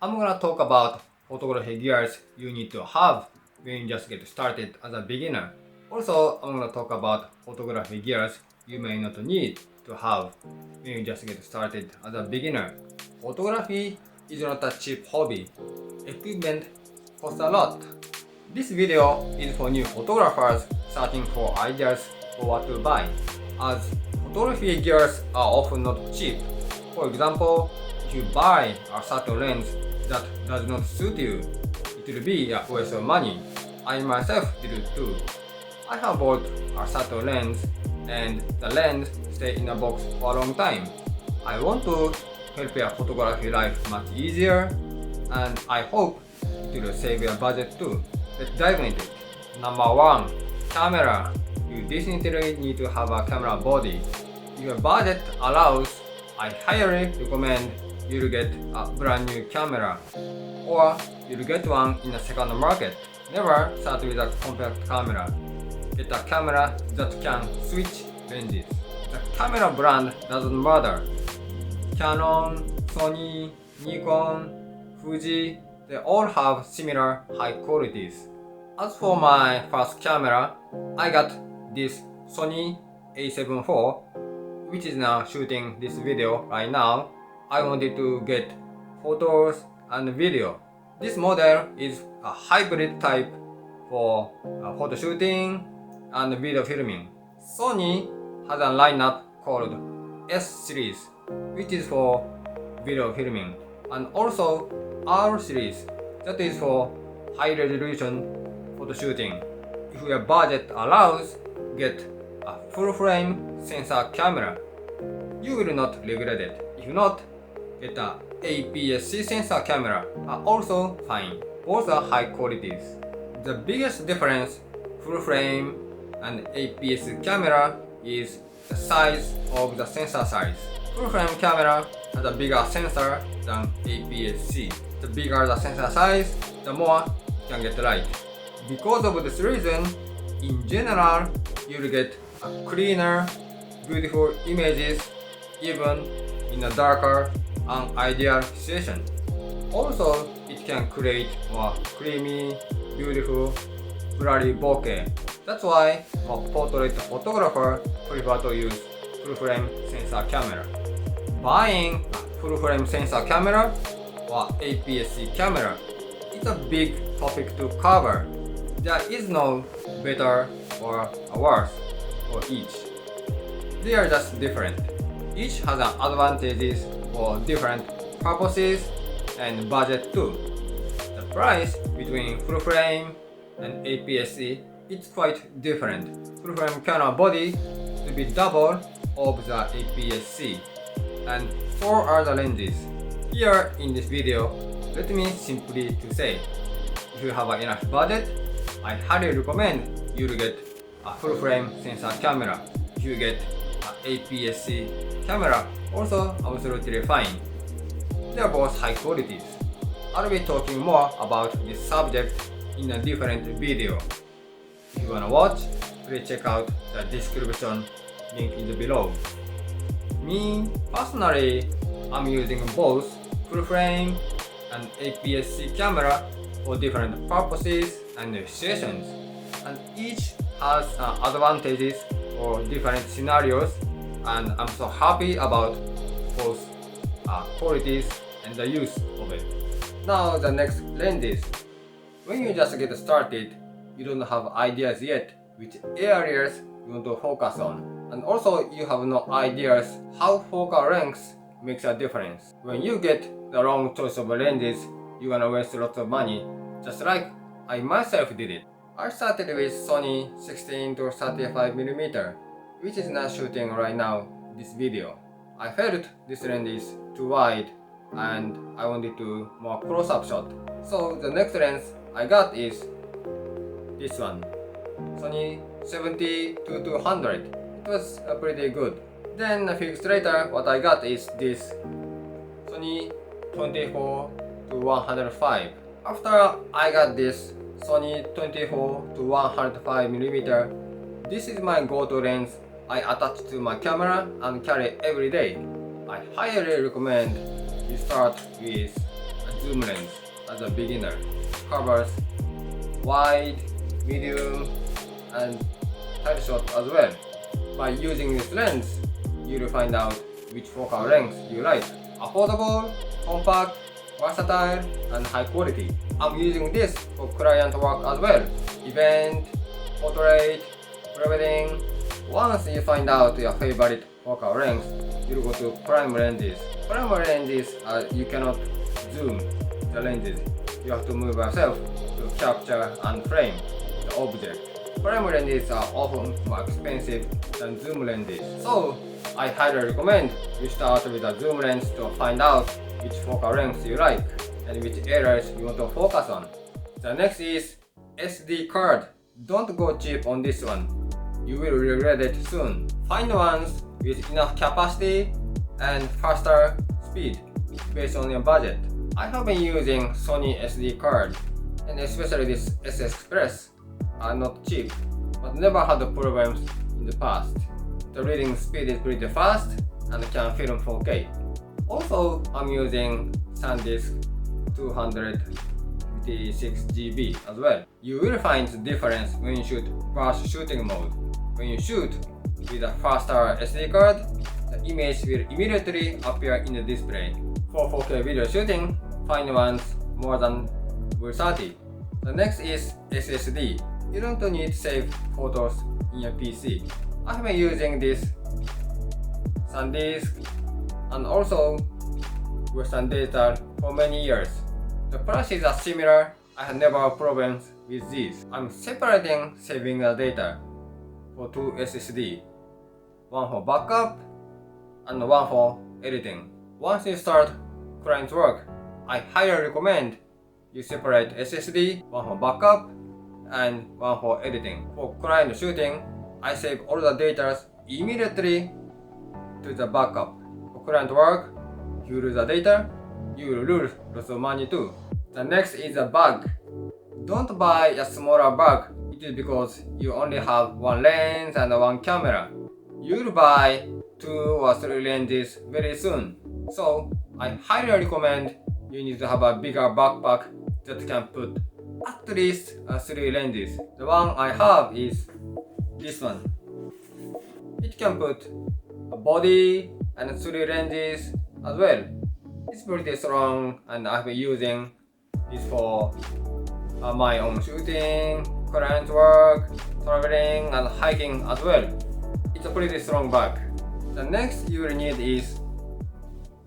I'm gonna talk about photography gears you need to have when you just get started as a beginner. Also, I'm gonna talk about photography gears you may not need to have when you just get started as a beginner. Photography is not a cheap hobby. Equipment costs a lot. This video is for new photographers searching for ideas for what to buy, as photography gears are often not cheap. For example, if you buy a certain lens that does not suit you, it will be a waste of money. I myself did it too. I have bought a certain lens and the lens stayed in a box for a long time. I want to help your photography life much easier, and I hope it will save your budget too. Let's dive into it. Number 1. Camera. You definitely need to have a camera body. If your budget allows, I highly recommend you'll get a brand new camera, or you'll get one in a second market. Never start with a compact camera. Get a camera that can switch lenses. The camera brand doesn't matter. Canon, Sony, Nikon, Fuji, they all have similar high qualities. As for my first camera, I got this Sony a7 IV, which is now shooting this video right now. I wanted to get photos and video. This model is a hybrid type for photo shooting and video filming. Sony has a lineup called S series, which is for video filming, and also R series, that is for high resolution photo shooting. If your budget allows, get a full frame sensor camera. You will not regret it. If not, get a APS-C sensor camera are also fine. Both are high qualities. The biggest difference full frame and APS camera is the size of the sensor size. Full frame camera has a bigger sensor than APS-C. The bigger the sensor size, the more you can get light. Because of this reason, in general, you'll get a cleaner, beautiful images even in a darker, unideal situation. Also, it can create more creamy, beautiful, blurry bokeh. That's why a portrait photographer prefer to use full-frame sensor camera. Buying a full-frame sensor camera or APS-C camera is a big topic to cover. There is no better or worse for each. They are just different. Each has an advantages for different purposes and budget too. The price between full frame and APS-C is quite different. Full frame camera body will be double of the APS-C, and so are the lenses. Here in this video, let me simply to say, if you have enough budget, I highly recommend you to get a full frame sensor camera. If you get an APS-C camera, also absolutely fine. They are both high qualities. I'll be talking more about this subject in a different video. If you wanna watch, please check out the description link in the below. Me, personally, I'm using both full frame and APS-C camera for different purposes and situations, and each has advantages for different scenarios, and I'm so happy about both qualities and the use of it. Now the next lenses. When you just get started, you don't have ideas yet which areas you want to focus on, and also you have no ideas how focal length makes a difference. When you get the wrong choice of lenses, you're gonna waste lots of money, just like I myself did it. I started with Sony 16-35mm, which is not shooting right now this video. I felt this lens is too wide and I wanted to more close-up shot. So the next lens I got is this one, Sony 70-200. It was pretty good. Then a few weeks later, what I got is this Sony 24-105. After I got this Sony 24-105mm, this is my go-to lens I attach to my camera and carry every day. I highly recommend you start with zoom lens as a beginner. Covers wide, medium, and tight shot as well. By using this lens, you'll find out which focal length you like. Affordable, compact, versatile, and high quality. I'm using this for client work as well. Event, portrait, pre-wedding. Once you find out your favorite focal length, you'll go to prime lenses. Prime lenses, you cannot zoom the lenses. You have to move yourself to capture and frame the object. Prime lenses are often more expensive than zoom lenses. So, I highly recommend you start with a zoom lens to find out which focal length you like and which areas you want to focus on. The next is SD card. Don't go cheap on this one. You will regret it soon. Find ones with enough capacity and faster speed based on your budget. I have been using Sony SD card, and especially this SS Express are not cheap, but never had problems in the past. The reading speed is pretty fast and can film 4K. Also, I'm using SanDisk 256GB as well. You will find the difference when you shoot burst shooting mode. When you shoot with a faster SD card, the image will immediately appear in the display. For 4K video shooting, find ones more than 30. The next is SSD. You don't need to save photos in your PC. I have been using this SanDisk and also Western Digital for many years. The prices are similar. I have never had problems with these. I'm separating saving the data for two SSD, one for backup and one for editing. Once you start client work, I highly recommend you separate SSD, one for backup and one for editing. For client shooting, I save all the data immediately to the backup. For client work, you lose the data, you will lose lots of money too. The next is a bag. Don't buy a smaller bag. It is because you only have one lens and one camera. You'll buy 2 or 3 lenses very soon. So I highly recommend you need to have a bigger backpack that can put at least 3 lenses. The one I have is this one. It can put a body and 3 lenses as well. It's pretty strong and I've been using this for my own shooting, client work, traveling and hiking as well. It's a pretty strong bag. The next you will need is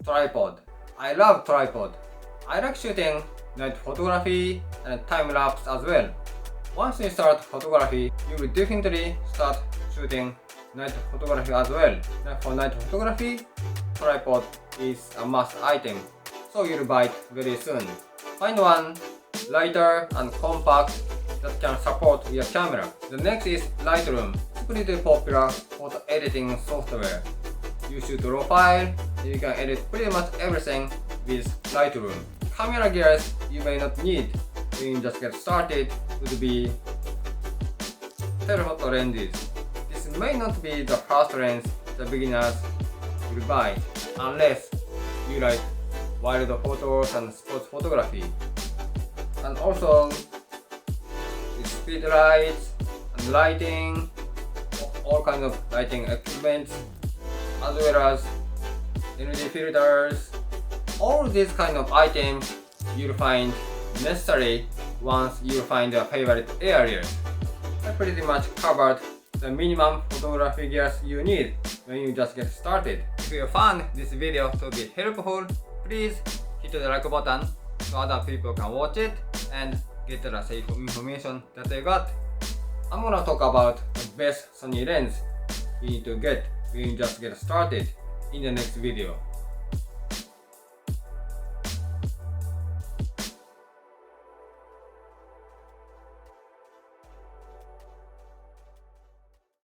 tripod. I love tripod. I like shooting night photography and time lapse as well. Once you start photography, you will definitely start shooting night photography as well. For night photography, tripod is a must item, so you'll buy it very soon. Find one lighter and compact that can support your camera. The next is Lightroom. It's pretty popular photo editing software. You shoot raw file, you can edit pretty much everything with Lightroom. Camera gears you may not need when you just get started would be telephoto lenses. This may not be the first lens the beginners will buy unless you like wild photos and sports photography. And also with speed lights and lighting, all kinds of lighting equipment, as well as energy filters. All these kind of items you'll find necessary once you find your favorite areas. I pretty much covered the minimum photography gears you need when you just get started. If you found this video to be helpful, please hit the like button so other people can watch it and get the safe information that they got. I'm gonna talk about the best Sony lens you need to get when you just get started in the next video.